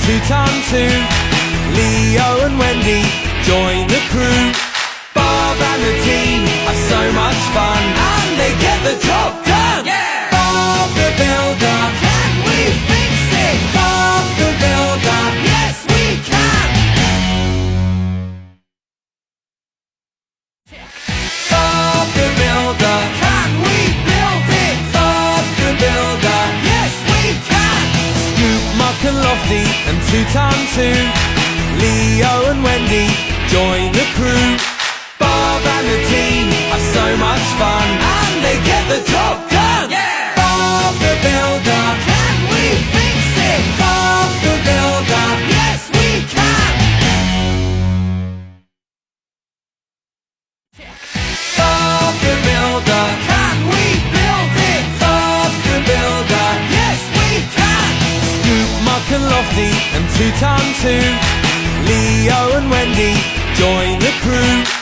2x2. Leo and Wendy join the crew. Bob and the team have so much fun, and they get the job done. Yeah! Bob the Builder, can we fix it? Bob the Builder, yes we can. Bob the Builder, can we build it? Bob the Builder, yes we can. Scoop, Muck and Lofty and 2x2. Leo and Wendy join the crew. Bob and the team have so much fun, and they get the job done. Yeah! Bob the Builder, can we fix it? Bob the Builder, yes we can. Bob the Builder, can we build it? Bob the Builder, yes we can. Scoop, Muck and Lofty and 2x2. Leo and Wendy join the crew.